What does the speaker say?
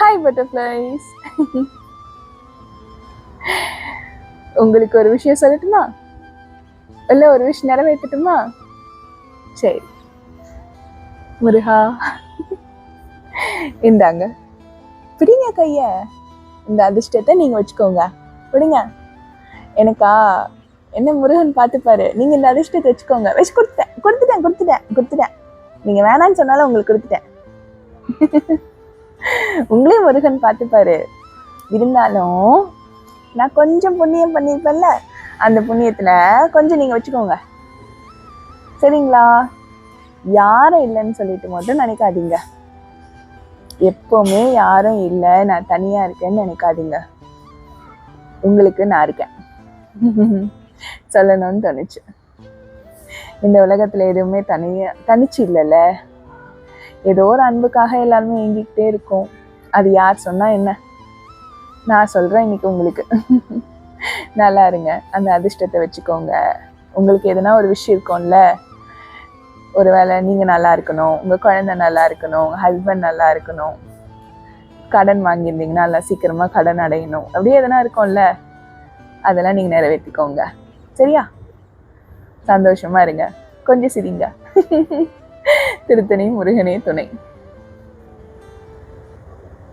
Hi butterflies. உங்களுக்கு ஒரு விஷயம் சொல்லட்டுமா? இல்லை ஒரு விஷயம் நிறைவேற்றட்டுமா? சரி முருகா, இந்தாங்க பிடிங்க கைய. இந்த அதிர்ஷ்டத்தை நீங்க வச்சுக்கோங்க. பிடிங்க. எனக்கா என்ன முருகன் பார்த்துப்பாரு. நீங்க இந்த அதிர்ஷ்டத்தை வச்சுக்கோங்க. வச்சு கொடுத்துட்டேன். நீங்க வேணான்னு சொன்னாலும் உங்களுக்கு கொடுத்துட்டேன். உங்களையும் முருகன் பார்த்துப்பாரு. இருந்தாலும் நான் கொஞ்சம் புண்ணியம் பண்ணிருப்பேன்ல, அந்த புண்ணியத்துல கொஞ்சம் நீங்க வச்சுக்கோங்க. சரிங்களா? யாரும் இல்லைன்னு சொல்லிட்டு மட்டும் நினைக்காதீங்க. எப்பவுமே யாரும் இல்லை, நான் தனியா இருக்கேன்னு நினைக்காதீங்க. உங்களுக்கு நான் இருக்கேன் சொல்லணும்னு தோணுச்சு. இந்த உலகத்துல எதுவுமே தனிச்சு இல்லைல்ல. ஏதோ ஒரு அன்புக்காக எல்லாருமே ஏங்கிக்கிட்டே இருக்கும். அது யார் சொன்னா என்ன? நான் சொல்றேன் இன்னைக்கு உங்களுக்கு. நல்லா இருங்க. அந்த அதிர்ஷ்டத்தை வச்சுக்கோங்க. உங்களுக்கு எதுனா ஒரு விஷயம் இருக்கும்ல, ஒருவேளை நீங்க நல்லா இருக்கணும், உங்க குழந்தை நல்லா இருக்கணும், உங்க ஹஸ்பண்ட் நல்லா இருக்கணும், கடன் வாங்கியிருந்தீங்கன்னா நல்லா சீக்கிரமா கடன் அடையணும், அப்படியே எதனா இருக்கும்ல, அதெல்லாம் நீங்க நிறைவேற்றிக்கோங்க. சரியா? சந்தோஷமா இருங்க. கொஞ்சம் சிரிங்க. திருத்தணி முருகனே துணை.